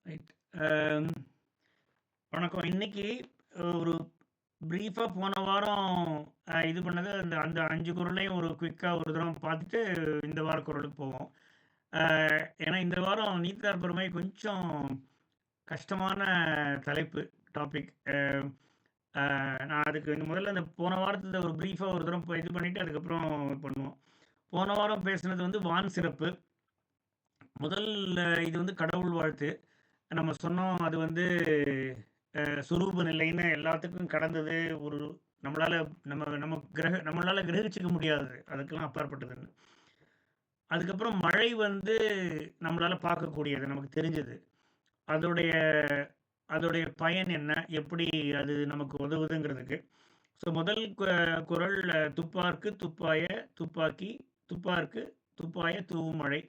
Right. வணக்கம். இன்னைக்கு ஒரு பிரீஃபா போன வாரம் இது பண்ணது அந்த அந்த 5 குறளையும் ஒரு குயிக்கா ஒரு தடவ பார்த்துட்டு, இந்த வார குறளுக்கு போவோம். ஏன்னா இந்த வாரம் நீத்தார் பெருமை கொஞ்சம் கஷ்டமான தலைப்பு, டாபிக். நான் அதுக்கு முதல்ல அந்த போன வாரத்துல ஒரு பிரீஃபா ஒரு தடவ இது பண்ணிட்டு அதுக்கப்புறம் பண்ணுவோம். போன வாரம் பேசுனது வந்து வான் சிறப்பு. முதல் இது வந்து கடவுள் வாழ்த்து. நம்ம சொன்னோம் அது வந்து சுரூப நிலைன்னு எல்லாத்துக்கும் கடந்தது. ஒரு நம்மளால நம்மளால கிரகிச்சுக்க முடியாதது. அதுக்கெல்லாம் அப்பாற்பட்டதுன்னு. அதுக்கப்புறம் மழை வந்து நம்மளால பார்க்கக்கூடியது. நமக்கு தெரிஞ்சது. அதோடைய அதோடைய பயன் என்ன? எப்படி அது நமக்கு உதவுதுங்கிறதுக்கு. ஸோ முதல் குறள் துப்பார்க்கு துப்பாய துப்பாக்கி துப்பார்க்கு துப்பாய தூவும் மழை.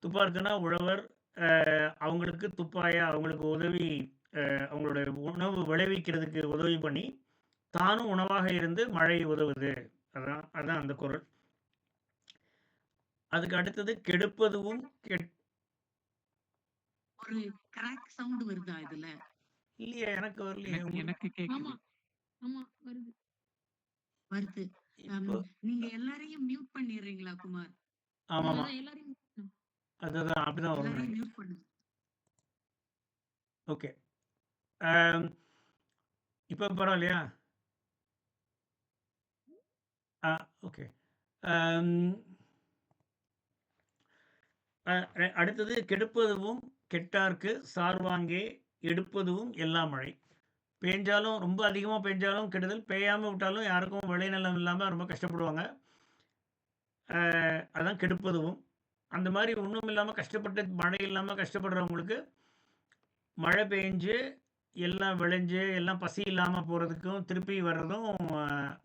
துப்பார்க்குன்னா உழவர். அவங்களுக்கு துப்பாய அவங்களுக்கு உதவி, அவங்களுடைய உணவு விளைவிக்கிறதுக்கு உதவி பண்ணி தானும் உணவாக இருந்து மழை உதவுது. அதான் அதான் அந்த குறள். அதுக்கு அடுத்தது கெடுப்பதுவும் ஒரு கிராக் சவுண்ட் வருதா இதுல? இல்லையே, எனக்கு வரலையே. எனக்கு கேக்குது. ஆமா, ஆமா வருது. வருது. இப்போ நீங்க எல்லாரையும் மியூட் பண்ணிடுறீங்களா குமார்? ஆமாமா. எல்லாரையும் அதுதான் அப்படிதான் வரும். எல்லாரையும் மியூட் பண்ணுங்க. ஓகே. இப்போ பரவாயில்லையா? ஓகே. அடுத்தது கெடுப்பதுவும் கெட்டார்க்கு சார்வாங்கே எடுப்பதுவும் எல்லா மழை. பேஞ்சாலும் ரொம்ப அதிகமாக பேஞ்சாலும் கெடுதல், பெய்யாமல் விட்டாலும் யாருக்கும் விளைநிலம் இல்லாமல் ரொம்ப கஷ்டப்படுவாங்க. அதான் கெடுப்பதுவும். அந்த மாதிரி ஒன்றும் இல்லாமல் கஷ்டப்பட்டு மழை இல்லாமல் கஷ்டப்படுறவங்களுக்கு மழை பெஞ்சு எல்லாம் விளைஞ்சு எல்லாம் பசி இல்லாமல் போகிறதுக்கும் திருப்பி வர்றதும்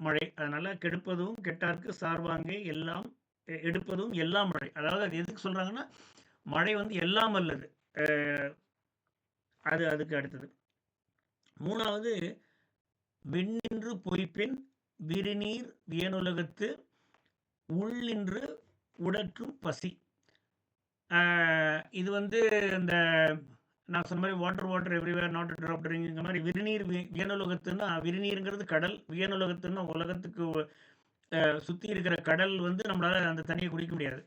மழை. அதனால் கெடுப்பதும் கெட்டார்க்கு சார்வாங்கே எல்லாம் எடுப்பதும் எல்லாம் மழை. அதாவது அது எதுக்கு சொல்கிறாங்கன்னா, மழை வந்து எல்லாம் அல்லது. அது அதுக்கு அடுத்தது. மூணாவது விண்ணின்று பொய்ப்பின் விரிநீர் வியனுலகத்து உள்ளின்று உடற்றும் பசி. இது வந்து இந்த நான் சொன்ன மாதிரி வாட்டர் எவ்ரிவேர் நாட் ட்ராப் ட்ரிங்கிற மாதிரி விரிநீர் வியனுலகத்துன்னா, விரிநீருங்கிறது கடல், வியனுலகத்துன்னா உலகத்துக்கு சுற்றி இருக்கிற கடல் வந்து நம்மளால் அந்த தண்ணியை குடிக்க முடியாது.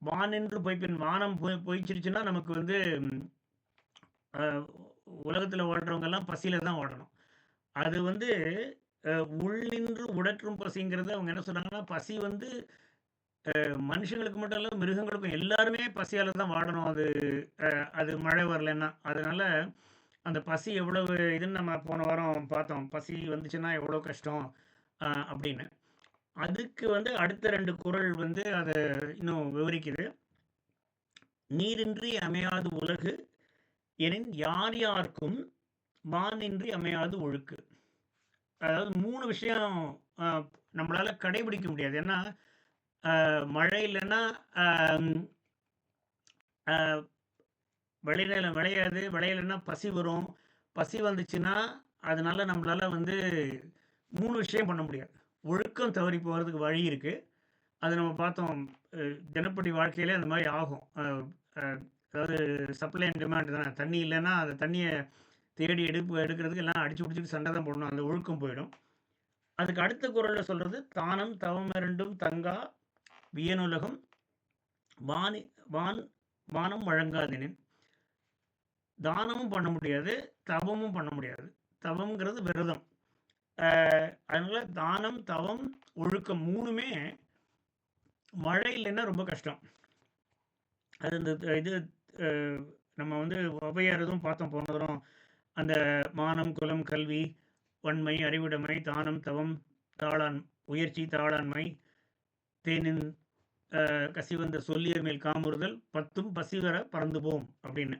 வானின்று பொய்ப்பின் வானம் பொய்ச்சிருச்சுன்னா நமக்கு வந்து உலகத்தில் வாழ்கிறவங்கெல்லாம் பசியில் தான் வாழணும். அது வந்து உள்ளின்று உடற்றும் பசிங்கிறது அவங்க என்ன சொல்கிறாங்கன்னா, பசி வந்து மனுஷங்களுக்கு மட்டும் இல்லை மிருகங்களுக்கும் எல்லாருமே பசியால் தான் வாழணும். அது மழை வரலைன்னா. அதனால் அந்த பசி எவ்வளவு இதுன்னு நம்ம போன வாரம் பார்த்தோம். பசி வந்துச்சுன்னா எவ்வளோ கஷ்டம் அப்படின்னு. அதுக்கு வந்து அடுத்த 2 குறள் வந்து அதை இன்னும் விவரிக்குது. நீரின்றி அமையாது உலகு எனின் யார் யாருக்கும் மானின்றி அமையாது ஒழுக்கு. அதாவது 3 விஷயம் நம்மளால் கடைபிடிக்க முடியாது. ஏன்னா மழை இல்லைன்னா விளைநிலம் விளையாது, விளையலைன்னா பசி வரும். பசி வந்துச்சுன்னா அதனால நம்மளால் வந்து 3 விஷயம் பண்ண முடியாது. ஒழுக்கம் தவறி போகிறதுக்கு வழி இருக்குது. அது நம்ம பார்த்தோம். தினப்படி வாழ்க்கையிலே அந்த மாதிரி ஆகும். அதாவது சப்ளை அண்ட் டிமாண்ட் தானே. தண்ணி இல்லைன்னா அந்த தண்ணியை தேடி எடுக்கிறதுக்கு எல்லாம் அடிச்சு பிடிச்சிட்டு சண்டை தான் போடணும். அந்த ஒழுக்கம் போயிடும். அதுக்கு அடுத்த குறளில் சொல்கிறது தானம் தவம் இரண்டும் தங்கா வியனுலகம் வானம் வழங்காதெனின். தானமும் பண்ண முடியாது, தவமும் பண்ண முடியாது. தவம்ங்கிறது விரதம். அதனால தானம் தவம் ஒழுக்கம் 3மே மழை இல்லைன்னா ரொம்ப கஷ்டம். அது இந்த இது நம்ம வந்து ஔவையார் எதுவும் பார்த்தோம் போன தரம். அந்த மானம் குலம் கல்வி வன்மை அறிவுடைமை தானம் தவம் தாளான் உயர்ச்சி தாளாண்மை தேனின் கசிவந்த சொல்லியர் மேல் காமுறுதல் 10ம் பசி வர பறந்து போம் அப்படின்னு.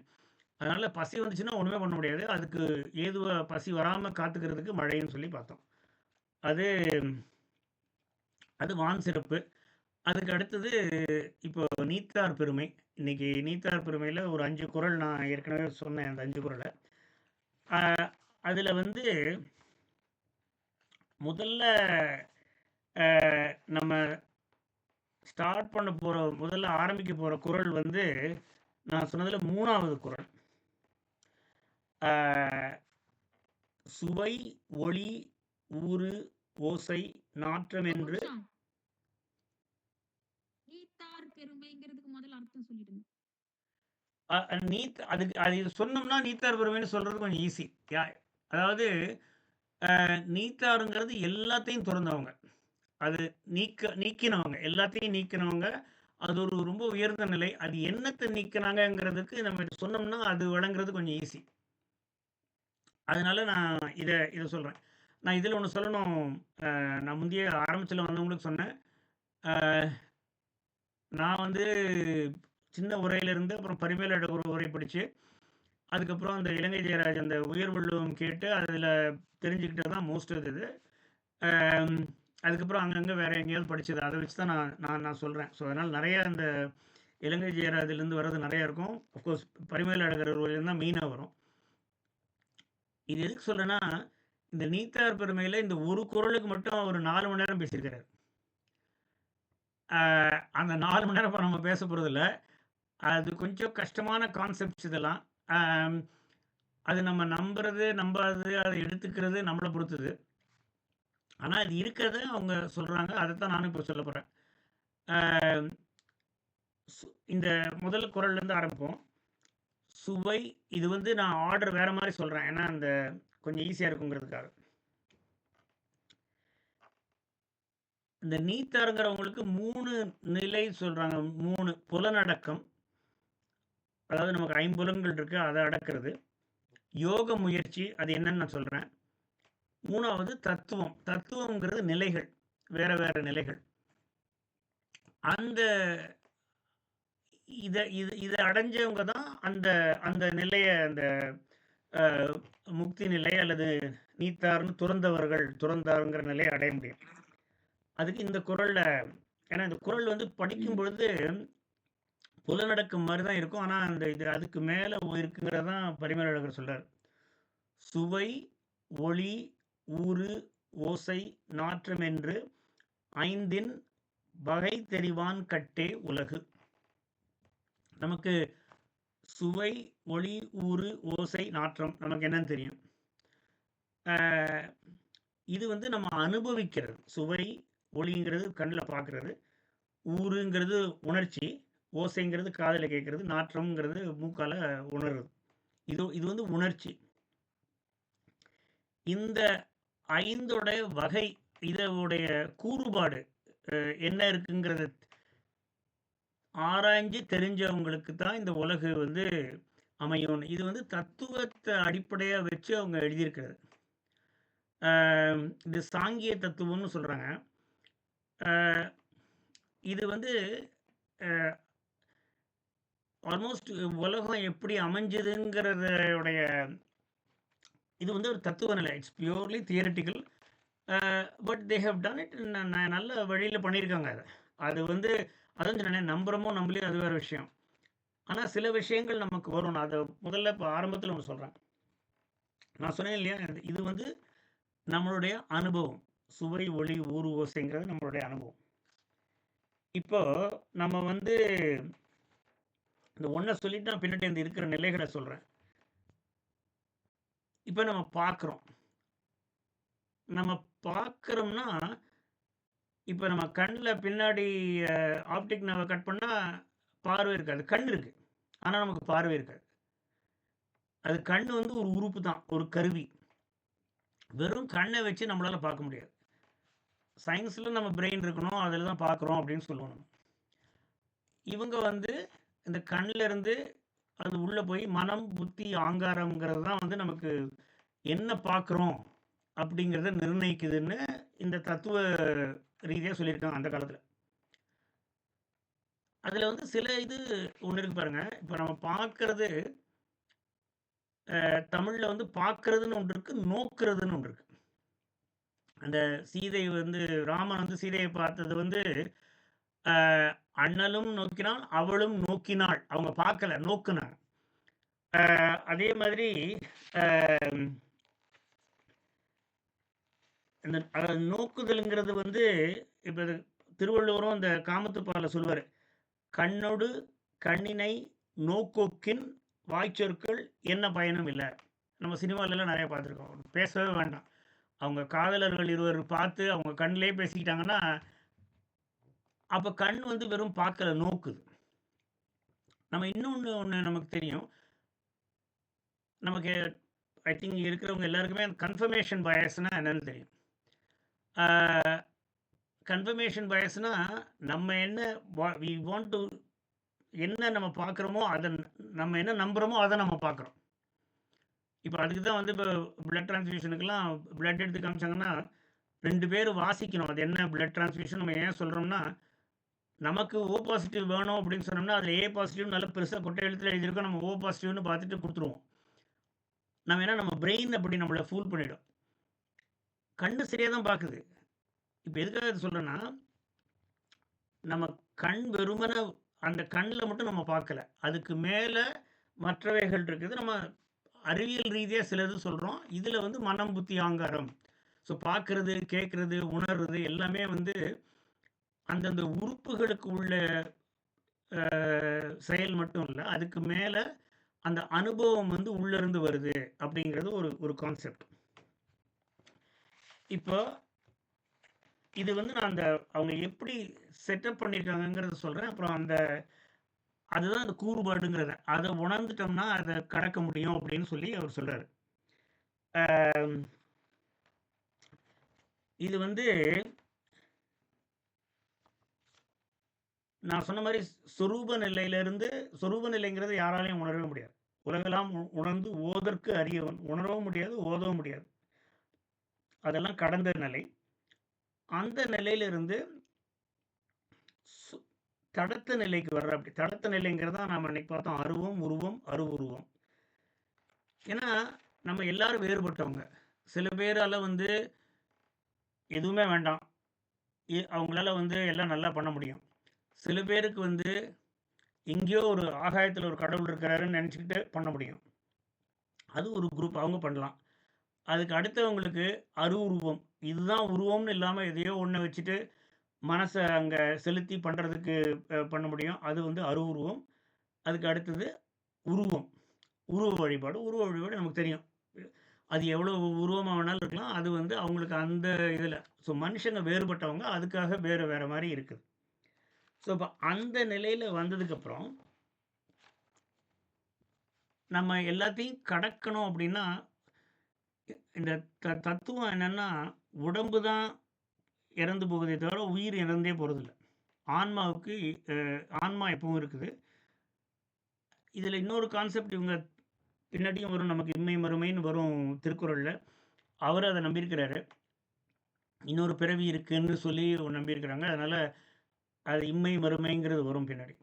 அதனால் பசி வந்துச்சுன்னா ஒன்றுமே பண்ண முடியாது. அதுக்கு ஏதுவாக பசி வராமல் காத்துக்கிறதுக்கு மழைன்னு சொல்லி பார்த்தோம். அது வான் சிறப்பு. அதுக்கு அடுத்தது இப்போ நீத்தார் பெருமை. இன்னைக்கு நீத்தார் பெருமையில் ஒரு 5 குறள் நான் ஏற்கனவே சொன்னேன். அந்த 5 குறளை அதில் வந்து முதல்ல நம்ம ஸ்டார்ட் பண்ண போகிற முதல்ல ஆரம்பிக்க போகிற குறள் வந்து நான் சொன்னதில் 3வது குறள். ஆ சுவை, ஒளி, ஊறு, ஓசை, நாற்றம் ஒரு என்று நிமிஷம். நீத்தார் பெருமைங்கிறதுக்கு முதல்ல அர்த்தம் சொல்லிடுங்க. அதுக்கு அது சொன்னோம்னா நீத்தார் பெருமைன்னு சொல்றது கொஞ்சம் ஈஸி. அதாவது நீத்தாருங்கிறது எல்லாத்தையும் துறந்தவங்க. அது நீக்கினவங்க. எல்லாத்தையும் நீக்கினவங்க. அது ஒரு ரொம்ப உயர்ந்த நிலை. அது என்னத்த நீக்கினாங்கங்கிறதுக்கு நம்ம சொன்னோம்னா, அது வழங்குறது கொஞ்சம் ஈஸி. அதனால நான் இத சொல்றேன். நான் இதில ஒண்ணு சொல்லணும். நான் முந்தைய ஆரம்பத்தில வந்தவங்களுக்கு சொன்னேன். அ நான் வந்து சின்ன உரையிலிருந்து அப்புறம் பரிமேல் அழகர் உரை படிச்சு, அதுக்கப்புறம் அந்த இலங்கை ஜெயராஜ் அந்த உயர்வள்ளுவம் கேட்டு, அதில தெரிஞ்சுக்கிட்டது தான் மோஸ்ட் ஆஃப் இது. அம் அதுக்கப்புறம் அங்கங்க வேற எங்கேயாவது படிச்சது. அத வச்சு தான் நான் நான் நான் சொல்றேன். ஸோ, அதனால நெறைய இந்த இலங்கை ஜெயராஜிலேருந்து வர்றது நெறைய இருக்கும். அஃப்கோர்ஸ் பரிமேல் அழகர் உரையிலேருந்து தான் மெயினா வரும். இது எதுக்கு சொல்றேன்னா, இந்த நீத்தார் பெருமையில இந்த ஒரு குறளுக்கு மட்டும் அவரு 4 மணி நேரம் பேசியிருக்கிறாரு. அந்த 4 மணி நேரம் இப்ப நம்ம பேச போறதில்ல. அது கொஞ்சம் கஷ்டமான கான்செப்ட்ஸ் இதெல்லாம். அம் அது நம்ம நம்புறது, நம்பாதது, அத எடுத்துக்கிறது நம்மள பொறுத்தது. ஆனா, இது இருக்கிறத அவங்க சொல்றாங்க. அதத்தான் நானும் இப்ப சொல்லப் போறேன். அ இந்த முதல் குறள்லேருந்து ஆரம்பிப்போம். சுவை இது வந்து நான் ஆர்டர் வேற மாரி சொல்றேன். ஏன்னா, அந்த கொஞ்சம் ஈஸியா இருக்குங்கிறதுக்காக. இந்த நீத்தாருங்கிறவங்களுக்கு 3 நிலை சொல்றாங்க. 3 புலனடக்கம். அதாவது நமக்கு ஐம்புலன்கள் இருக்கு. அத அடக்குறது. யோக முயற்சி அது என்னன்னு நான் சொல்றேன். 3வது தத்துவம். தத்துவம்ங்கிறது நிலைகள். வேற வேற நிலைகள். அந்த இத அடைஞ்சவங்க தான் அந்த அந்த நிலைய அந்த அ முக்தி நிலை அல்லது நீத்தார்ன்னு துறந்தார்ங்கிற நிலைய அடைய முடியும். அதுக்கு இந்த குறள்ல ஏன்னா இந்த குறள் வந்து படிக்கும் பொழுது புலனடக்கம் மாரி தான் இருக்கும். ஆனா, அந்த இது அதுக்கு மேல இருக்குங்கிறது தான் பரிமேல் அழகர் சொல்றாரு. சுவை, ஒளி, ஊறு, ஓசை, நாற்றம் என்று 5ன் வகை தெரிவான் கட்டே உலகு. நமக்கு சுவை, ஒளி, ஊறு, ஓசை, நாற்றம் நமக்கு என்னன்னு தெரியும். இது வந்து நம்ம அனுபவிக்கிறது. சுவை, ஒளிங்கிறது கண்ல பார்க்கிறது. ஊறுங்கிறது உணர்ச்சி. ஓசைங்கிறது காதுல கேட்கிறது. நாற்றம்ங்கிறது மூக்கால உணர்றது. இது வந்து உணர்ச்சி. இந்த 5 வகை இதனுடைய கூறுபாடு என்ன இருக்குங்கிறத ஆராய்ஞ்சு தெரிஞ்சவங்களுக்கு தான் இந்த உலகு வந்து அமையும். இது வந்து தத்துவத்த அடிப்படையா வச்சு அவங்க எழுதியிருக்கிறது. இது சாங்கிய தத்துவம்னு சொல்றாங்க. இது வந்து ஆல்மோஸ்ட் உலகம் எப்படி அமைஞ்சதுங்கிறதோடைய இது வந்து ஒரு தத்துவ நிலை. It's purely theoretical. But they have done it நல்ல வழியில பண்ணியிருக்காங்க அத. அது வந்து அதான் சொன்னேனே நம்புறோமோ நம்பலையோ அது வேற விஷயம். ஆனா சில விஷயங்கள் நமக்கு வரும். நான் அத முதல்ல இப்ப ஆரம்பத்துல ஒண்ணு சொல்றேன். நான் சொன்னேன் இல்லையா? இது வந்து நம்மளுடைய அனுபவம். சுவை, ஒளி, ஊறு, ஓசைங்கிறது நம்மளுடைய அனுபவம். இப்போ நம்ம வந்து இந்த ஒண்ண சொல்லிட்டு நான் பின்னாடி அந்த இருக்கிற நிலைகள சொல்றேன். இப்ப நம்ம பார்க்குறோம். நம்ம பார்க்குறோம்னா, இப்ப நம்ம கண்ல பின்னாடி ஆப்டிக் நர்வ கட் பண்ணா பார்வை இருக்காது. கண் இருக்கு. ஆனா நமக்கு பார்வை இருக்காது. அது கண்ணு வந்து ஒரு உறுப்பு தான். ஒரு கருவி. வெறும் கண்ண வச்சு நம்மளால பார்க்க முடியாது. சயின்ஸ்ல நம்ம பிரெயின் இருக்கணும். அதில தான் பார்க்குறோம் அப்படின்னு சொல்லுவோம் நம்ம. இவங்க வந்து இந்த கண்ல இருந்து அது உள்ள போய் மனம், புத்தி, ஆங்காரம்ங்கிறது தான் வந்து நமக்கு என்ன பார்க்குறோம் அப்படிங்கிறத நிர்ணயிக்குதுன்னு இந்த தத்துவ ரீதியா சொல்லியிருக்காங்க அந்த காலத்துல. அதுல வந்து சில இது ஒண்ணு இருக்கு பாருங்க. இப்ப நம்ம பார்க்கிறது தமிழ்ல வந்து பார்க்கிறதுன்னு ஒன்று இருக்கு, நோக்குறதுன்னு ஒன்று இருக்கு. அந்த சீதை வந்து ராமன் வந்து சீதையை பார்த்தது வந்து அ அண்ணலும் நோக்கினாள், அவளும் நோக்கினாள். அவங்க பார்க்கல, நோக்குனாங்க. அதே மாதிரி அ இந்த நோக்குதல்ங்கிறது வந்து இப்ப இது திருவள்ளுவரும் அந்த காமத்துப்பால சொல்லுவாரு. "கண்ணொடு கண்ணினை நோக்கொக்கின் வாய்ச்சொற்கள் என்ன பயனும் இல்ல." நம்ம சினிமாலலாம் நிறைய பார்த்துருக்கோம். பேசவே வேண்டாம். அவங்க காதலர்கள் இருவர் பார்த்து அவங்க கண்ணிலேயே பேசிக்கிட்டாங்கன்னா, அப்ப கண் வந்து வெறும் பார்க்கல, நோக்குது. நம்ம ஒண்ணு நமக்கு தெரியும். நமக்கு ஐ திங்க் இருக்கிறவங்க எல்லாருக்குமே கன்ஃபர்மேஷன் பயாஸ்னா என்னன்னு தெரியும். ஆ கன்ஃபர்மேஷன் பயாஸ்னா நம்ம என்ன வி வாண்ட் டு என்ன நம்ம பார்க்குறோமோ, நம்ம என்ன நம்புறோமோ அத நம்ம பார்க்குறோம். இப்ப அதுக்கு தான் வந்து இப்ப பிளட் டிரான்ஸ்ஃபியூஷனுக்குலாம் பிளட் எடுத்து காமிச்சாங்கன்னா, 2 பேர் வாசிக்கணும். அது என்ன பிளட் டிரான்ஸ்ஃபியூஷன் நம்ம ஏன் சொல்றோம்னா, நமக்கு ஓ பாசிட்டிவ் வேணும் அப்படின்னு சொன்னோம்னா, அதில ஏ பாசிட்டிவ் நல்ல பெருசா கொட்டை எழுத்துல எழுதியிருக்கும். நம்ம ஓ பாசிட்டிவ்னு பார்த்துட்டு குடுத்துருவோம். நம்ம பிரெயின் அப்படி நம்மள ஃபூல் பண்ணிடும். கண்ணு சரியா தான் பார்க்குது. இப்ப எதுக்காக இத சொல்றேன்னா, நம்ம கண் வெறுமன அந்த கண்ல மட்டும் நம்ம பார்க்கல. அதுக்கு மேல மற்றவைகள் இருக்குது. நம்ம அறிவியல் ரீதியா சிலது சொல்றோம். இதுல வந்து மனம், புத்தி, ஆங்காரம். ஸோ பார்க்கிறது, கேட்கிறது, உணர்றது எல்லாமே வந்து அந்தந்த உறுப்புகளுக்கு உள்ள செயல் மட்டும் இல்ல. அதுக்கு மேல அந்த அனுபவம் வந்து உள்ள இருந்து வருது அப்படிங்கிறது ஒரு கான்செப்ட். இப்போ இது வந்து நான் அவங்க எப்படி செட்டப் பண்ணியிருக்காங்கங்கிறத சொல்றேன். அப்புறம் அதுதான் அந்த கூறுபாடுங்கிறத. அத உணர்ந்துட்டோம்னா, அத கடக்க முடியும் அப்படின்னு சொல்லி அவர் சொல்றாரு. ஆம். இது வந்து நான் சொன்ன மாரி சொரூப நிலைங்கிறது யாராலயும் உணரவே முடியாது. உலகெல்லாம் உணர்ந்து ஓதற்கு அரியவன். உணரவும் முடியாது, ஓதவும் முடியாது. அதெல்லாம் கடந்த நிலை. அந்த நிலையிலிருந்து சு தடத்த நிலைக்கு வர்றாப்படி. தடத்த நிலைங்கிறது தான் நாம அன்னைக்கு பார்த்தோம். அருவம், உருவம், அருவுருவம். ஏன்னா, நம்ம எல்லாரும் வேறுபட்டவங்க. சில பேரால வந்து எதுவுமே வேண்டாம். அவங்களால வந்து எல்லாம் நல்லா பண்ண முடியும். சில பேருக்கு வந்து எங்கேயோ ஒரு ஆகாயத்துல ஒரு கடவுள் இருக்கிறாருன்னு நெனச்சுக்கிட்டு பண்ண முடியும். அது ஒரு குரூப். அவங்க பண்ணலாம். அதுக்கு அடுத்தவங்களுக்கு அருவுருவம். இதுதான் உருவம்னு இல்லாம எதையோ ஒண்ண வச்சுட்டு மனச அங்க செலுத்தி பண்றதுக்கு பண்ண முடியும். அது வந்து அருவுருவம். அதுக்கு அடுத்தது உருவம். உருவ வழிபாடு. உருவ வழிபாடு நமக்கு தெரியும். அது எவ்வளோ உருவமா வேணாலும் இருக்கலாம். அது வந்து அவங்களுக்கு அந்த இதுல. ஸோ மனுஷங்க வேறுபட்டவங்க. அதுக்காக வேற மாரி இருக்குது. ஸோ அப்ப அந்த நிலையில வந்ததுக்கப்புறம், நம்ம எல்லாத்தையும் கடக்கணும் அப்படின்னா, இந்த தத்துவம் என்னன்னா, உடம்பு தான் இறந்து போகுதே தவிர, உயிர் இறந்தே போறதில்ல. ஆன்மாவுக்கு ஆன்மா எப்பவும் இருக்குது. இதுல இன்னொரு கான்செப்ட் இவங்க பின்னாடியும் வரும். நமக்கு இம்மை மறுமைன்னு வரும் திருக்குறள்ல. அவரு அத நம்பியிருக்கிறாரு. இன்னொரு பிறவி இருக்குன்னு சொல்லி நம்பியிருக்கிறாங்க. அதனால அது இம்மை மறுமைங்கிறது வரும் பின்னாடி.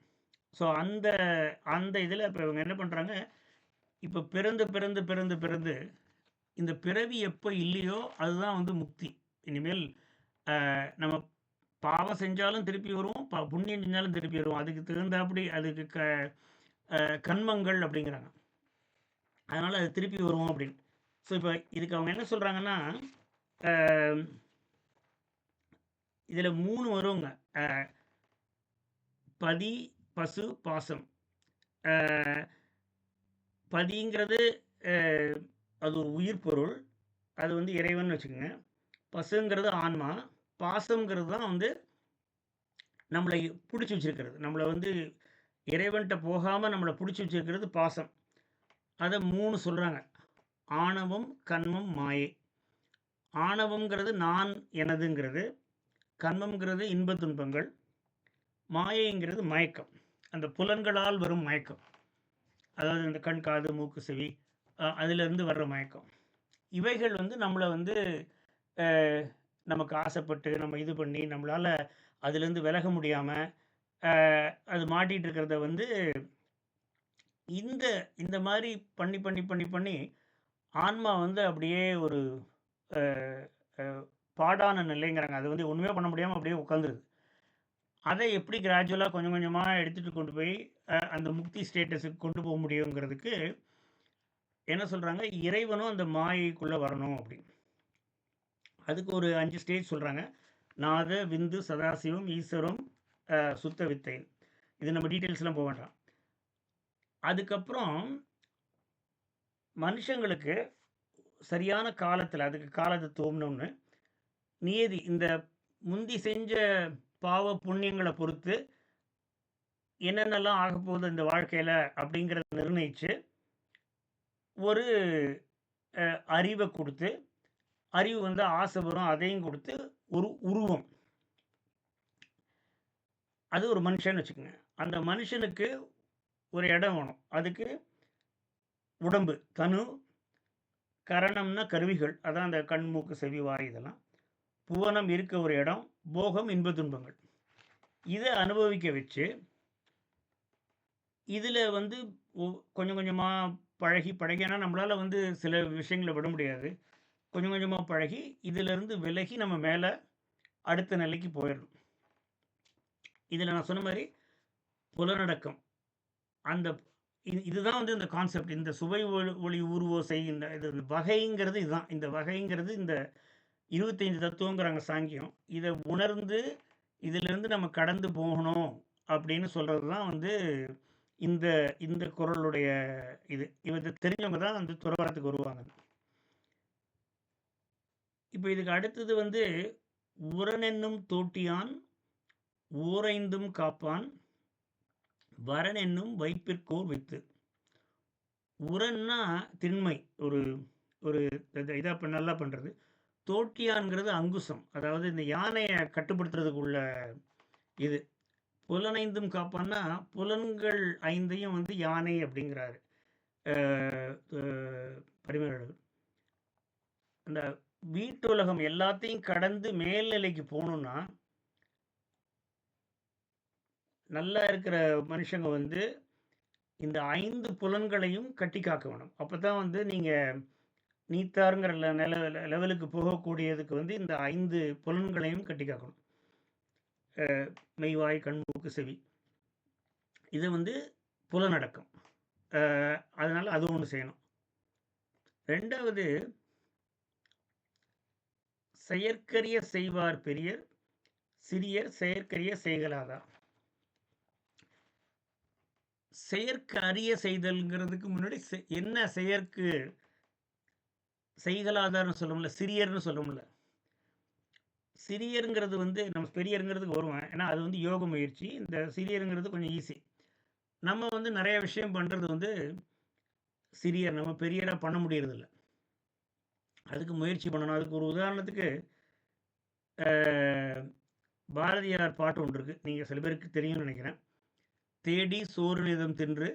ஸோ அந்த இதில இப்ப இவங்க என்ன பண்றாங்க, இப்ப பிறந்து இந்த பிறவி எப்ப இல்லையோ, அதுதான் வந்து முக்தி. இனிமேல் நம்ம பாவம் செஞ்சாலும் திருப்பி வருவோம், புண்ணியம் செஞ்சாலும் திருப்பி வருவோம். அதுக்கு தகுந்தாப்படி அதுக்கு கன்மங்கள் அப்படிங்கிறாங்க. அதனால அது திருப்பி வருவோம் அப்படின்னு. ஸோ இப்ப இதுக்கு அவங்க என்ன சொல்றாங்கன்னா, அ இதில 3 வருங்க. அ பதி, பசு, பாசம். அ பதிங்கிறது அ அது ஒரு உயிர் பொருள். அது வந்து இறைவன்னு வச்சுக்கங்க. பசுங்கிறது ஆன்மா. பாசம்ங்கிறது தான் வந்து நம்மளை புடிச்சு வச்சிருக்கிறது. நம்மள வந்து இறைவன்ட்ட போகாம நம்மள புடிச்சு வச்சிருக்கிறது பாசம். அத 3 சொல்றாங்க. ஆணவம், கன்மம், மாயை. ஆணவம்ங்கிறது நான், எனதுங்கிறது. கன்மம்ங்கிறது இன்ப துன்பங்கள். மாயைங்கிறது மயக்கம். அந்த புலன்களால் வரும் மயக்கம். அதாவது இந்த கண், காது, மூக்கு, செவி அதிலிருந்து வர்ற மயக்கம். இவைகள் வந்து நம்மள வந்து அ நமக்கு ஆசைப்பட்டு, நம்ம இது பண்ணி, நம்மளால அதிலிருந்து விலக முடியாம, அது மாட்டிட்டு இருக்கிறத வந்து இந்த மாரி பண்ணி ஆன்மா வந்து அப்படியே ஒரு அ அ பாடான நிலைங்கிறாங்க. அது வந்து ஒண்ணுமே பண்ண முடியாம அப்படியே உட்காந்துருது. அத எப்படி கிராஜுவலா கொஞ்சம் கொஞ்சமா எடுத்துட்டு கொண்டு போய் அந்த முக்தி ஸ்டேட்டஸ்க்கு கொண்டு போ முடியுங்கிறதுக்கு என்ன சொல்றாங்க, இறைவனும் அந்த மாயைக்குள்ள வரணும் அப்படின்னு. அதுக்கு ஒரு 5 ஸ்டேஜ் சொல்றாங்க. நாத, விந்து, சதாசிவம், ஈஸ்வரம், சுத்த வித்தை. இது நம்ம டீட்டெயில்ஸ்லாம் போ வேண்டாம். அதுக்கப்புறம் மனுஷங்களுக்கு சரியான காலத்தில் அதுக்கு காலத்துவம்னு ஒன்று நியதி இந்த முந்தி செஞ்ச பாவ புண்ணியங்களை பொறுத்து என்னென்னலாம் ஆக போகுது இந்த வாழ்க்கையில் அப்படிங்கிறத நிர்ணயித்து ஒரு அறிவை கொடுத்து அறிவு வந்து ஆசை வரும் அதையும் கொடுத்து ஒரு உருவம் அது ஒரு மனுஷன்னு வச்சுக்கோங்க. அந்த மனுஷனுக்கு ஒரு இடம் வேணும். அதுக்கு உடம்பு தனு கரணம்னா கருவிகள் அதான் அந்த கண் மூக்கு செவி வாய் இதெல்லாம் புவனம் இருக்க ஒரு இடம் போகம் இன்ப துன்பங்கள் இதை அனுபவிக்க வச்சு இதில் வந்து கொஞ்சம் கொஞ்சமாக பழகி ஏன்னா நம்மளால் வந்து சில விஷயங்களை விட முடியாது. கொஞ்சம் கொஞ்சமாக பழகி இதிலிருந்து விலகி நம்ம மேலே அடுத்த நிலைக்கு போயிடணும். இதில் நான் சொன்ன மாதிரி புலனடக்கம் அந்த இதுதான் வந்து இந்த கான்செப்ட். இந்த சுவை ஒளி ஊர்வோசை இந்த இது வகைங்கிறது இதுதான். இந்த வகைங்கிறது இந்த 25 தத்துவங்கிறாங்க சாங்கியம். இதை உணர்ந்து இதிலிருந்து நம்ம கடந்து போகணும் அப்படின்னு சொல்கிறது தான் வந்து இந்த இந்த குறளுடைய இது. இதை தெரிஞ்சவங்க தான் வந்து துறவரத்துக்கு வருவாங்க. இப்போ இதுக்கு அடுத்தது வந்து உரனென்னும் தோட்டியான் ஊரைந்தும் காப்பான் வரன் என்னும் வைப்பிற்கோர் வித்து. உரன்னா திண்மை ஒரு ஒரு இதாக நல்லா பண்ணுறது. தோட்டியான்கிறது அங்குசம், அதாவது இந்த யானையை கட்டுப்படுத்துறதுக்குள்ள இது. புலனைந்தும் காப்பான்னா புலன்கள் 5ஐயும் வந்து யானை அப்படிங்கிறாரு பரிமேலழகர். அந்த வீட்டுலகம் எல்லாத்தையும் கடந்து மேல்நிலைக்கு போகணுன்னா நல்லா இருக்கிற மனுஷங்க வந்து இந்த 5 புலன்களையும் கட்டி காக்க வேணும். அப்போ தான் வந்து நீங்கள் நீத்தாருங்கிற லெவலுக்கு போகக்கூடியதுக்கு வந்து இந்த 5 புலன்களையும் கட்டி காக்கணும். மெய்வாய் கண் மூக்கு செவி இது வந்து புலனடக்கம். அதனால் அது ஒன்று செய்யணும். ரெண்டாவது செயற்கரிய செய்வார் பெரியர் சிறியர் செயற்கரிய செய்கலாதார். செயற்கு அறிய செய்தல்ங்கிறதுக்கு முன்னாடி என்ன செயற்கு செய்கலாதார்னு சொல்லும்ல, சிறியர்னு சொல்லும்ல. சிறியருங்கிறது வந்து நம்ம பெரியருங்கிறதுக்கு வருவேன். ஏன்னா அது வந்து யோக முயற்சி. இந்த சிறியருங்கிறது கொஞ்சம் ஈஸி. நம்ம வந்து நிறைய விஷயம் பண்ணுறது வந்து சிறியர், நம்ம பெரியராக பண்ண முடியறதில்ல. அதுக்கு முயற்சி பண்ணணும். அதுக்கு ஒரு உதாரணத்துக்கு பாரதியார் பாட்டு ஒன்று இருக்குது, நீங்கள் சில பேருக்கு தெரியும்னு நினைக்கிறேன். தேடி சோறு நிதம் தின்று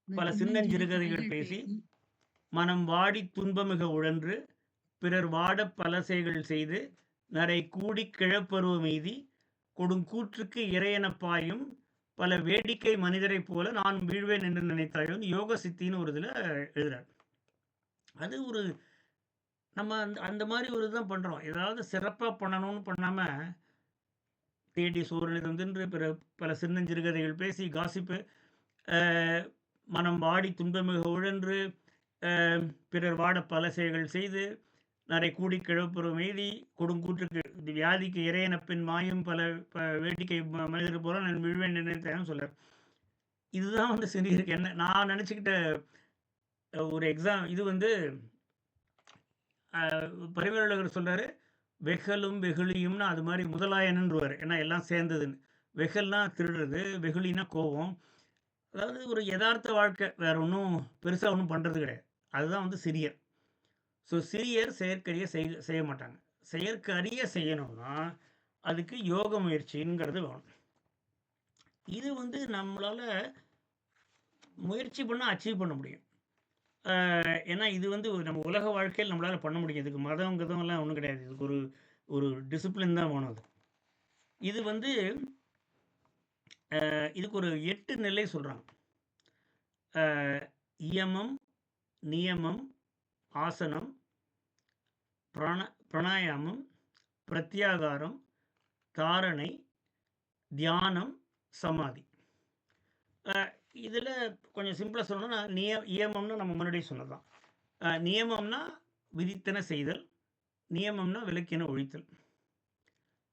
பல சின்னஞ்சிறுகதைகள் பேசி மனம் வாடி துன்பமிக உழன்று பிறர் வாட பலசைகள் செய்து நரை கூடி கிழப்பருவ மீதி கொடுங்கூற்றுக்கு இறையென பாயும் பல வேடிக்கை மனிதரை போல நான் வீழ்வேன் என்று நினைத்தாயோன்னு யோக சித்தின்னு ஒரு இதில் எழுதுறார். அது ஒரு நம்ம அந்த மாதிரி ஒரு இதுதான் பண்ணுறோம். ஏதாவது சிறப்பாக பண்ணணும்னு பண்ணாமல் தேடி சோறு தின்று பல சின்னஞ்சிறுகதைகள் பேசி காசிப்பு மனம் வாடி துன்பமிக உழன்று பிறர் வாட பல செயல்கள் செய்து நரை கூடி கிழப்புறம் எய்தி கொடுங்கூற்றுக்கு வியாதிக்கு இறையனப்பின் மாயும் பல வேடிக்கை மனிதர் போல நான் விழுவேன் நினைத்தேன்னு சொல்கிறார். இதுதான் வந்து சிறியருக்கு என்ன நான் நினச்சிக்கிட்ட ஒரு எக்ஸாம். இது வந்து பரிமேலழகர் சொல்கிறாரு, வெகலும் வெகுளியும்னா அது மாதிரி முதலாயனன்றுவார். ஏன்னா எல்லாம் சேர்ந்ததுன்னு. வெகல்னா திருடுறது, வெகுளினா கோபம். அதாவது ஒரு யதார்த்த வாழ்க்கை, வேற ஒன்றும் பெருசாக ஒன்றும் பண்ணுறது கிடையாது. அதுதான் வந்து சிறியர். ஸோ சிறியர் செயற்கரிய செய்ய மாட்டாங்க. செயற்கரிய செய்யணும்னா அதுக்கு யோக முயற்சிங்கிறது வேணும். இது வந்து நம்மளால் முயற்சி பண்ணால் அச்சீவ் பண்ண முடியும். ஏன்னா இது வந்து நம்ம உலக வாழ்க்கையில் நம்மளால் பண்ண முடியும். இதுக்கு மதங்கிறதெல்லாம் ஒன்றும் கிடையாது. இதுக்கு ஒரு ஒரு டிசிப்ளின் தான் வேணும். அது இது வந்து இதுக்கு ஒரு 8 நிலை சொல்கிறாங்க. இயமம், நியமம், ஆசனம், பிராணாயாமம், பிரத்யாகாரம், தாரணை, தியானம், சமாதி. இதில் கொஞ்சம் சிம்பிளாக சொல்லணும்னா இயமம்னு நம்ம முன்னாடி சொன்னதான். நியமம்னா விதித்தன செய்தல், நியமம்னா விலக்கின ஒழித்தல்.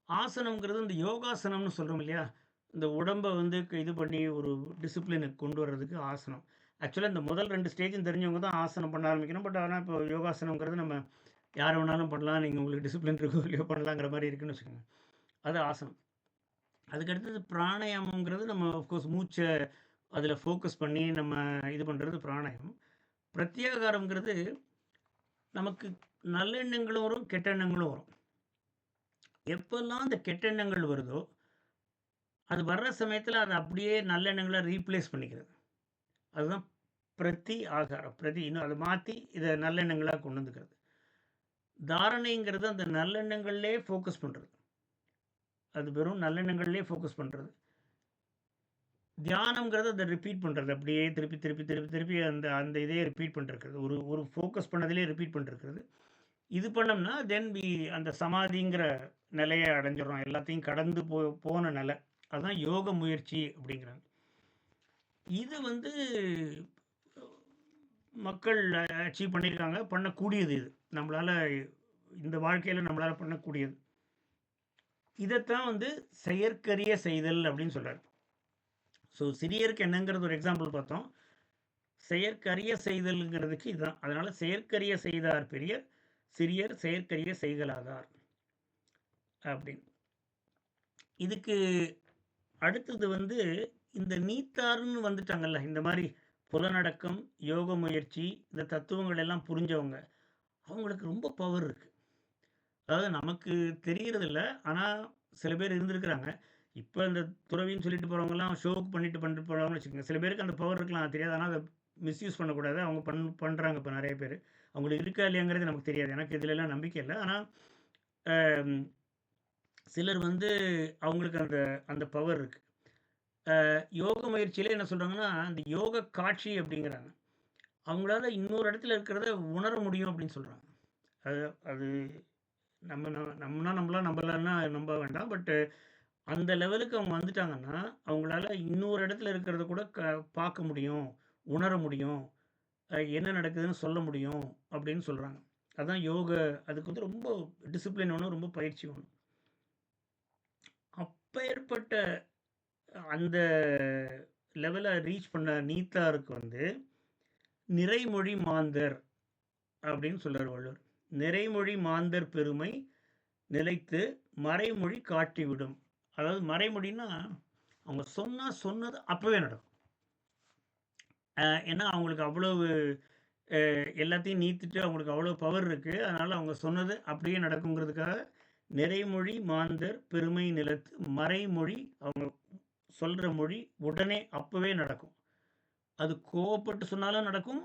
ஆசனம்ங்கிறது இந்த யோகாசனம்னு சொல்கிறோம் இல்லையா, இந்த உடம்ப வந்து இது பண்ணி ஒரு டிசிப்ளினுக்கு கொண்டு வர்றதுக்கு ஆசனம். ஆக்சுவலா இந்த முதல் 2 ஸ்டேஜும் தெரிஞ்சவங்க தான் ஆசனம் பண்ண ஆரம்பிக்கணும். பட் ஆனா இப்போ யோகாசனம்ங்கிறது நம்ம யார் வேணாலும் பண்ணலாம். நீங்க உங்களுக்கு டிசிப்ளின் இருக்கோ இல்லையோ பண்ணலாங்கிற மாரி இருக்குன்னு வச்சுக்கோங்க. அது ஆசனம். அதுக்கு அடுத்தது பிராணாயாமம்ங்கிறது நம்ம ஆஃப்கோர்ஸ் மூச்ச அதில ஃபோக்கஸ் பண்ணி நம்ம இது பண்றது பிராணாயாமம். பிரத்யாகாரம்ங்கிறது நமக்கு நல்ல எண்ணங்களும் வரும், கெட்ட எண்ணங்களும் வரும். எப்பல்லாம் அந்த கெட்ட எண்ணங்கள் வருதோ, அது வர்ற சமயத்தில அத அப்படியே நல்ல எண்ணங்கள ரீப்ளேஸ் பண்ணிக்கிறது. அதுதான் பிரதி ஆகாரம். இன்னும் அத மாத்தி இத நல்லெண்ணங்களா கொண்டு வந்துக்கிறது. தாரணைங்கிறது அந்த நல்லெண்ணங்கள்லயே ஃபோக்கஸ் பண்றது. அது வெறும் நல்லெண்ணங்கள்லயே ஃபோக்கஸ் பண்றது. தியானம்ங்கிறது அத ரிப்பீட் பண்றது. அப்படியே திருப்பி அந்த அந்த இதையே ரிப்பீட் பண்ணிருக்கிறது. ஒரு ஃபோக்கஸ் பண்ணதிலேயே ரிப்பீட் பண்ணிருக்கிறது. இது பண்ணோம்னா அந்த சமாதிங்கிற நிலைய அடைஞ்சிடுறோம். எல்லாத்தையும் கடந்து போன நிலை. அதுதான் யோக முயற்சி அப்படிங்கிறாங்க. இது வந்து மக்கள் அச்சீவ் பண்ணியிருக்காங்க. பண்ணக்கூடியது இது. நம்மளால இந்த வாழ்க்கையில நம்மளால பண்ணக்கூடியது. இதத்தான் வந்து செயற்கரிய செய்தல் அப்படின்னு சொல்றாரு. ஸோ சிறியருக்கு என்னங்கிறது ஒரு எக்ஸாம்பிள் பார்த்தோம். செயற்கரிய செய்தல்ங்கிறதுக்கு இதுதான். அதனால செயற்கரிய செய்தார் பெரியர், சிறியர் செயற்கரிய செய்கலாதார் அப்படின்னு. இதுக்கு அடுத்தது வந்து இந்த நீத்தார்ன்னு வந்துட்டாங்கல்ல. இந்த மாதிரி புலனடக்கம், யோக முயற்சி, இந்த தத்துவங்கள் எல்லாம் புரிஞ்சவங்க, அவங்களுக்கு ரொம்ப பவர் இருக்கு. அதாவது நமக்கு தெரியறதில்ல. ஆனா சில பேர் இருந்திருக்கிறாங்க. இப்ப இந்த துறவின்னு சொல்லிட்டு போறவங்கலாம் ஷோக்கு பண்ணிட்டு போறாங்கன்னு வச்சுக்கோங்க. சில பேருக்கு அந்த பவர் இருக்கலாம். அது தெரியாது. ஆனா அத மிஸ்யூஸ் பண்ணக்கூடாது. அவங்க பண்றாங்க இப்ப நெறைய பேரு. அவங்களுக்கு இருக்கா இல்லையாங்கிறது நமக்கு தெரியாது. எனக்கு இதுலலாம் நம்பிக்கை இல்ல. ஆனா அம் சிலர் வந்து அவங்களுக்கு அந்த அந்த பவர் இருக்கு. யோக முயற்சியில என்ன சொல்றாங்கன்னா, அந்த யோக காட்சி அப்படிங்கிறாங்க. அவங்களால இன்னொரு இடத்துல இருக்கிறத உணர முடியும் அப்படின்னு சொல்றாங்க. அது அது நம்புனா நம்பலாம், நம்பலன்னா நம்ப வேண்டாம். பட் அந்த லெவலுக்கு அவங்க வந்துட்டாங்கன்னா, அவங்களால இன்னொரு இடத்துல இருக்கிறத கூட பார்க்க முடியும், உணர முடியும், என்ன நடக்குதுன்னு சொல்ல முடியும் அப்படின்னு சொல்றாங்க. அதான் யோக. அதுக்கு வந்து ரொம்ப டிசிப்ளின் வேணும், ரொம்ப பயிற்சி வேணும். அப்பேற்பட்ட அந்த லெவல ரீச் பண்ண நீத்தாருக்கு வந்து நிறைமொழி மாந்தர் அப்படின்னு சொல்றாரு வள்ளுவர். நிறைமொழி மாந்தர் பெருமை நிலைத்து மறைமொழி காட்டிவிடும். அதாவது மறைமொழின்னா, அவங்க சொன்னது அப்பவே நடக்கும். ஏன்னா அவங்களுக்கு அவ்வளவு எல்லாத்தையும் நீத்துட்டு அவங்களுக்கு அவ்வளோ பவர் இருக்கு. அதனால அவங்க சொன்னது அப்படியே நடக்குங்கிறதுக்காக நிறைமொழி மாந்தர் பெருமை நிலத்து மறைமொழி, அவங்க சொல்ற மொழி உடனே அப்பவே நடக்கும். அது கோவப்பட்டு சொன்னாலும் நடக்கும்,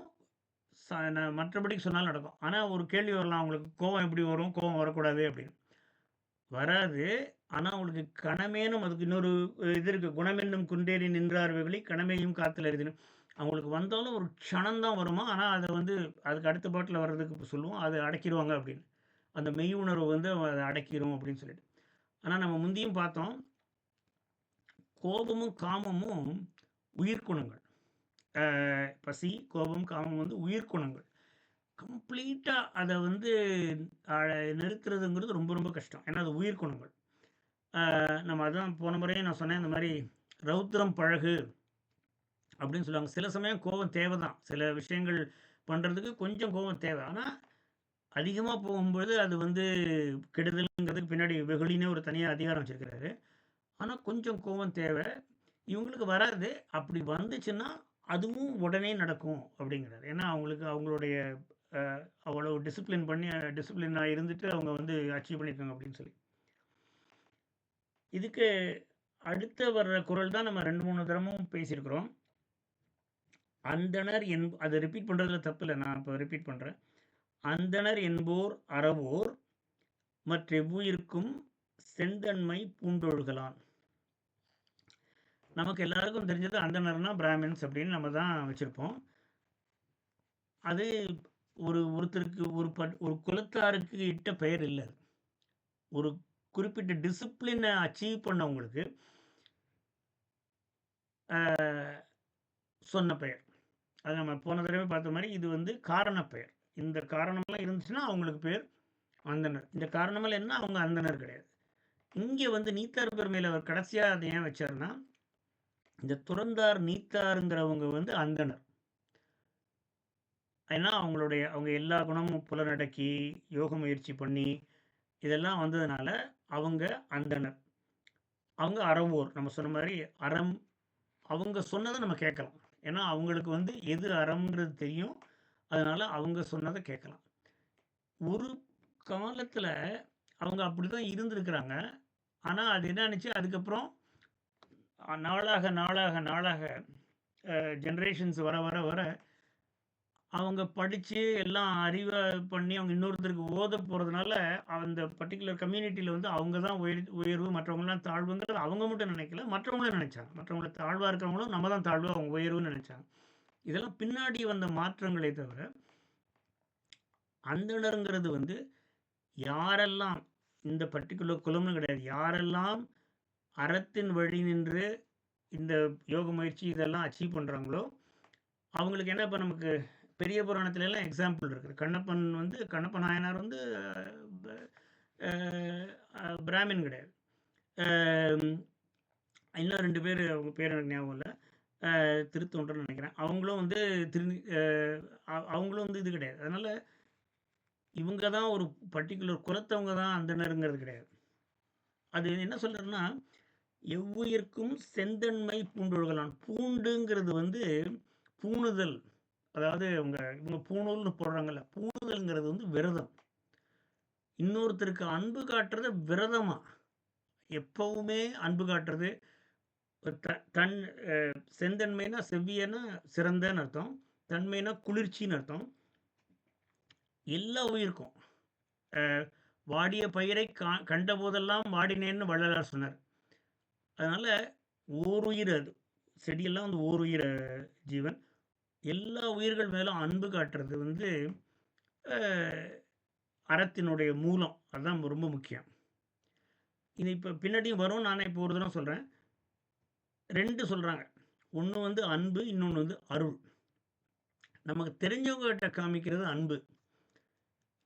மற்றபடிக்கு சொன்னாலும் நடக்கும். ஆனா ஒரு கேள்வி வரலாம், அவங்களுக்கு கோவம் எப்படி வரும்? கோவம் வரக்கூடாது அப்படின்னு. வராது. ஆனா அவங்களுக்கு கணமேனும் அதுக்கு இன்னொரு இது இருக்கு. குணமென்னும் குன்றேறி நின்றார் வெகுளி கணமேயும் காத்தல் அரிதினும். அவங்களுக்கு வந்தாலும் ஒரு க்ஷணம் தான் வருமா. ஆனா அத வந்து அதுக்கு அடுத்த பாட்டுல வர்றதுக்கு சொல்லுவோம். அத அடக்கிருவாங்க அப்படின்னு. அந்த மெய் உணர்வு வந்து அத அடக்கிரும் அப்படின்னு சொல்லிட்டு. ஆனா நம்ம முந்தியும் பார்த்தோம். கோபமும், காமமும் உயிர்க்குணங்கள். பசி, கோபம், காமம் வந்து உயிர்க்குணங்கள். கம்ப்ளீட்டா அத வந்து நிறுத்துறதுங்கிறது ரொம்ப ரொம்ப கஷ்டம். ஏன்னா அது உயிர்க்குணங்கள். நம்ம அதான் போன முறையே நான் சொன்னேன். இந்த மாரி ரௌத்ரம் பழகு அப்படின்னு சொல்லுவாங்க. சில சமயம் கோவம் தேவை தான். சில விஷயங்கள் பண்றதுக்கு கொஞ்சம் கோவம் தேவை. ஆனா அதிகமா போகும்பொழுது அது வந்து கெடுதல்ங்கிறதுக்கு பின்னாடி வெகுளின்னே ஒரு தனியா அதிகாரம் வச்சிருக்கிறாரு. ஆனா கொஞ்சம் கோவம் தேவை. இவங்களுக்கு வராது. அப்படி வந்துச்சுன்னா அதுவும் உடனே நடக்கும் அப்படிங்கிறாரு. ஏன்னா அவங்களுக்கு அவங்களுடைய அவ்வளவு டிசிப்ளினா இருந்துட்டு அவங்க வந்து அச்சீவ் பண்ணியிருக்காங்க அப்படின்னு சொல்லி. இதுக்கு அடுத்த வர்ற குறள் தான் நம்ம 2, 3 தடமும் பேசியிருக்கிறோம். அந்தணர் அத ரிப்பீட் பண்றதுல தப்பில்ல. நான் இப்ப ரிப்பீட் பண்றேன். அந்தணர் என்போர் அறவோர் மற்றெவ்வுயிர்க்கும் செந்தன்மை பூண்டொழுகலான். நமக்கு எல்லாருக்கும் தெரிஞ்சது அந்தணர்னா பிராமின்ஸ் அப்படின்னு நம்ம தான் வச்சிருப்போம். அது ஒருத்தருக்கு ஒரு குலத்தாருக்கு இட்ட பெயர் இல்ல. ஒரு குறிப்பிட்ட டிசிப்ளினை அச்சீவ் பண்ணவங்களுக்கு சொன்ன பெயர். அது நம்ம போன தடவை பார்த்த மாதிரி இது வந்து காரண பெயர். இந்த காரணமெல்லாம் இருந்துச்சுன்னா அவங்களுக்கு பேர் அந்தணர். இந்த காரணமெல்லாம் என்ன அவங்க அந்தணர் கிடையாது. இங்க வந்து நீத்தார் பெருமையில அவர் கடைசியா அத ஏன் வச்சாருன்னா, இந்த துறந்தார், நீத்தாருங்கிறவங்க வந்து அந்தணர். ஏன்னா அவங்க எல்லா குணமும் புலனடக்கி, யோக முயற்சி பண்ணி, இதெல்லாம் வந்ததுனால அவங்க அந்தணர். அவங்க அறவோர். நம்ம சொன்ன மாரி அறம் அவங்க சொன்னத நம்ம கேட்கலாம். ஏன்னா, அவங்களுக்கு வந்து எது அறம்ன்றது தெரியும். அதனால அவங்க சொன்னத கேட்கலாம். ஒரு காலத்துல அவங்க அப்படிதான் இருந்திருக்கிறாங்க. ஆனா, அது என்ன ஆனுச்சு, அதுக்கப்புறம் நாளாக, நாளாக, நாளாக ஜெனரேஷன்ஸ் வர, வர, வர அவங்க படிச்சு எல்லாம் அறிவ பண்ணி அவங்க இன்னொருத்தருக்கு ஓத போறதுனால, அந்த பர்ட்டிகுலர் கம்யூனிட்டில வந்து அவங்க தான் உயர்வு, மற்றவங்கலாம் தாழ்வுங்கிறது அவங்க மட்டும் நினைக்கல. மற்றவங்களும் நினைச்சாங்க. மற்றவங்கள தாழ்வா இருக்கிறவங்களும் நம்ம தான் தாழ்வு, அவங்க உயர்வுன்னு நினைச்சாங்க. இதெல்லாம் பின்னாடி வந்த மாற்றங்களே தவிர, அந்தணர்ங்கிறது வந்து யாரெல்லாம் இந்த பர்ட்டிகுலர் குலம்னு கிடையாது. யாரெல்லாம் அறத்தின் வழி நின்று இந்த யோக முயற்சி இதெல்லாம் அச்சீவ் பண்றாங்களோ, அவங்களுக்கு என்ன இப்ப நமக்கு பெரிய புராணத்துல எல்லாம் எக்ஸாம்பிள் இருக்குது. கண்ணப்ப நாயனார் வந்து பிராமின் கிடையாது. இன்னும் 2 பேர் அவங்க பேர் எனக்கு ஞாபகம் இல்லை. திருத்தொண்டர்னு நினைக்கிறேன். அவங்களும் வந்து அவங்களும் வந்து இது கிடையாது. அதனால இவங்க தான் ஒரு பர்ட்டிகுலர் குலத்தவங்க தான் அந்தணருங்கிறது கிடையாது. அது என்ன சொல்றதுன்னா, எவ்வுயிர்க்கும் செந்தன்மை பூண்டொழுகலான். பூண்டுங்கிறது வந்து பூணுதல். அதாவது இவங்க பூணூல்னு போடுறாங்கல்ல. பூணுதல்ங்கிறது வந்து விரதம். இன்னொருத்தருக்கு அன்பு காட்டுறது விரதமா. எப்பவுமே அன்பு காட்டுறது. தன் செந்தன்மைனா செவ்வியனா சிறந்தன்னு அர்த்தம். தன்மைனா குளிர்ச்சின்னு அர்த்தம். எல்லா உயிருக்கும் வாடிய பயிரை கண்ட போதெல்லாம் வாடினேன்னு வள்ளலார் சொன்னார். அதனால ஓருயிர் அது செடியெல்லாம் வந்து ஓருயிர் ஜீவன். எல்லா உயிர்கள் மேலும் அன்பு காட்டுறது வந்து அறத்தினுடைய மூலம். அதுதான் ரொம்ப முக்கியம். இது இப்போ பின்னாடியும் வரும். நானே இப்போ ஒரு தடவை சொல்கிறேன். 2 சொல்கிறாங்க. ஒன்று வந்து அன்பு, இன்னொன்று வந்து அருள். நமக்கு தெரிஞ்சவங்ககிட்ட காமிக்கிறது அன்பு.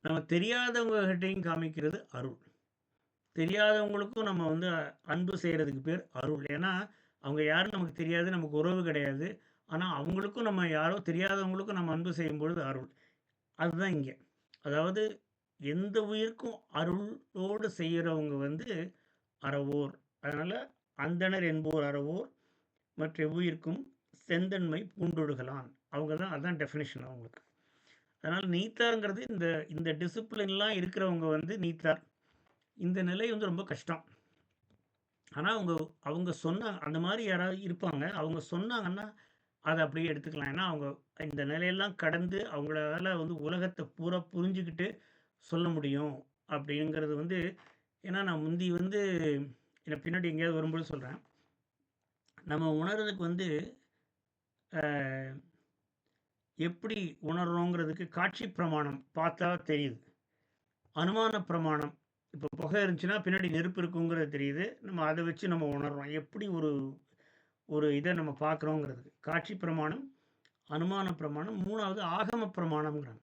நம்ம தெரியாதவங்ககிட்டையும் காமிக்கிறது அருள். தெரியாதவங்களுக்கும் நம்ம வந்து அன்பு செய்கிறதுக்கு பேர் அருள். ஏன்னா அவங்க யாரும் நமக்கு தெரியாது, நமக்கு உறவு கிடையாது. ஆனால் அவங்களுக்கும் நம்ம யாரோ தெரியாதவங்களுக்கும் நம்ம அன்பு செய்யும்பொழுது அருள். அதுதான் இங்கே. அதாவது எந்த உயிருக்கும் அருளோடு செய்கிறவங்க வந்து அறவோர். அதனால் அந்தணர் என்போர் அறவோர், மற்ற உயிர்க்கும் செந்தன்மை பூண்டொழுகலான். அவங்க தான், அதுதான் டெஃபினேஷன் அவங்களுக்கு. அதனால் நீத்தாருங்கிறது இந்த டிசிப்ளின்லாம் இருக்கிறவங்க வந்து நீத்தார். இந்த நிலை வந்து ரொம்ப கஷ்டம். ஆனால் அவங்க சொன்னாங்க, அந்த மாதிரி யாராவது இருப்பாங்க. அவங்க சொன்னாங்கன்னா அதை அப்படியே எடுத்துக்கலாம். ஏன்னா அவங்க இந்த நிலையெல்லாம் கடந்து அவங்களால வந்து உலகத்தை பூரா புரிஞ்சுக்கிட்டு சொல்ல முடியும் அப்படிங்கிறது வந்து. ஏன்னா நான் முந்தி வந்து என்னை பின்னாடி எங்கேயாவது வரும்போது சொல்கிறேன். நம்ம உணர்றதுக்கு வந்து எப்படி உணர்றோங்கிறதுக்கு காட்சி பிரமாணம் பார்த்தா தெரியுது. அனுமான பிரமாணம், இப்போ புகை இருந்துச்சுன்னா பின்னாடி நெருப்பு இருக்குங்கிறது தெரியுது. நம்ம அதை வச்சு நம்ம உணர்றோம் எப்படி ஒரு இதை நம்ம பார்க்குறோங்கிறதுக்கு. காட்சி பிரமாணம், அனுமான பிரமாணம். 3வது ஆகம பிரமாணம்ங்கிறாங்க.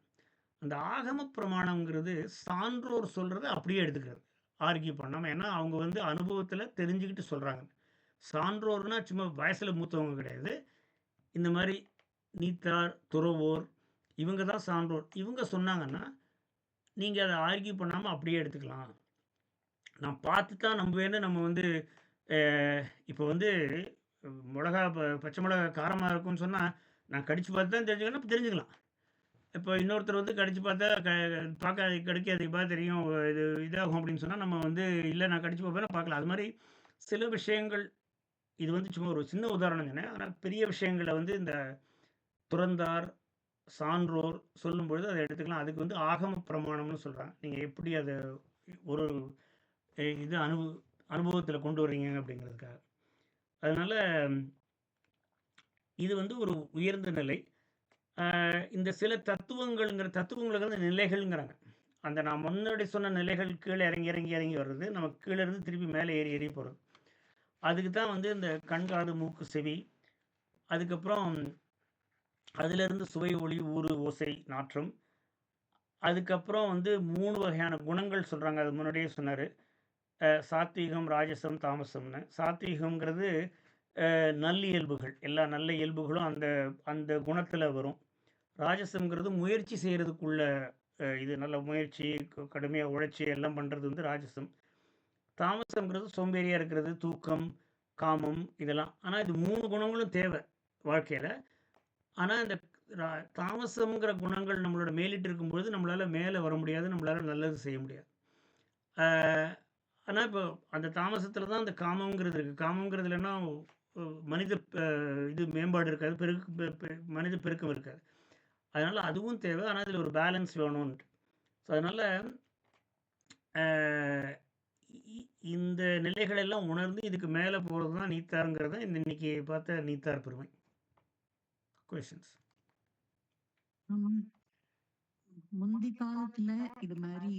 அந்த ஆகம பிரமாணம்ங்கிறது சான்றோர் சொல்கிறத அப்படியே எடுத்துக்கிறது, ஆர்கியூ பண்ணாமல். ஏன்னா அவங்க வந்து அனுபவத்தில் தெரிஞ்சுக்கிட்டு சொல்கிறாங்க. சான்றோர்னா சும்மா வயசில் மூத்தவங்க கிடையாது. இந்த மாதிரி நீத்தார், துறவோர், இவங்க தான் சான்றோர். இவங்க சொன்னாங்கன்னா நீங்கள் அதை ஆர்கியூ பண்ணாமல் அப்படியே எடுத்துக்கலாம். நான் பார்த்து தான் நம்புவேன்னு நம்ம வந்து இப்போ வந்து பச்சை மிளகா காரமாக இருக்கும்னு சொன்னால் நான் கடிச்சு பார்த்து தான் தெரிஞ்சுக்கலாம். இப்போ இன்னொருத்தர் வந்து கடிச்சு பார்த்தா பார்க்க கடிக்காது தெரியும் இதாகும் அப்படின்னு சொன்னால் நம்ம வந்து இல்லை நான் கடிச்சு பார்ப்பேன் பார்க்கலாம். அது மாதிரி சில விஷயங்கள், இது வந்து சும்மா ஒரு சின்ன உதாரணம் தானே. ஆனால் பெரிய விஷயங்களை வந்து இந்த துறந்தார், சான்றோர் சொல்லும்பொழுது அதை எடுத்துக்கலாம். அதுக்கு வந்து ஆகம பிரமாணம்னு சொல்கிறாங்க. நீங்கள் எப்படி அதை ஒரு இது அனுபவத்தில் கொண்டு வர்றீங்க அப்படிங்கிறதுக்காக. அதனால் இது வந்து ஒரு உயர்ந்த நிலை. இந்த சில தத்துவங்களுக்கு வந்து நிலைகள்ங்கிறாங்க. அந்த நான் முன்னாடி சொன்ன நிலைகள் கீழே இறங்கி வர்றது, நமக்கு கீழே இருந்து திருப்பி மேலே ஏறி போகிறது. அதுக்கு தான் வந்து இந்த கண், காது, மூக்கு, செவி, அதுக்கப்புறம் அதிலிருந்து சுவை, ஒளி, ஊறு, ஓசை, நாற்றம், அதுக்கப்புறம் வந்து 3 வகையான குணங்கள் சொல்கிறாங்க. அது முன்னாடியே சொன்னார். சாத்வீகம், ராஜசம், தாமசம்னு. சாத்வீகம்ங்கிறது நல்லியல்புகள். எல்லா நல்ல இயல்புகளும் அந்த அந்த குணத்தில வரும். ராஜசம்ங்கிறது முயற்சி செய்றதுக்குள்ள இது நல்ல முயற்சி, கடுமையா உழைச்சு எல்லாம் பண்றது வந்து ராஜசம். தாமசம்ங்கிறது சோம்பேறியா இருக்கிறது, தூக்கம், காமம் இதெல்லாம். ஆனா இது 3 குணங்களும் தேவை வாழ்க்கையில. ஆனா இந்த தாமசம்ங்கிற குணங்கள் நம்மளோட மேலிட்டு இருக்கும்பொழுது, நம்மளால மேல வர முடியாது. நம்மளால நல்லது செய்ய முடியாது. ஆ ஆனா இப்போ அந்த தாமசத்தில தான் அந்த காமம்ங்கிறது இருக்கு. காமம்ங்கிறது இல்லன்னா மனித இது மேம்பாடு இருக்காது. பெருக்கு பெ பெ மனித பெருக்கம் இருக்காது. அதனால அதுவும் தேவை. ஆனா அதில ஒரு பேலன்ஸ் வேணுன்ட்டு. ஸோ அதனால அ இ இந்த நிலைகள் எல்லாம் உணர்ந்து இதுக்கு மேல போறது தான் நீத்தார்ங்கிறது தான் இந்த இன்னைக்கு பார்த்த நீத்தார் பெருமை. கொஸ்டின்ஸ். முந்தி காலத்துல இது மாரி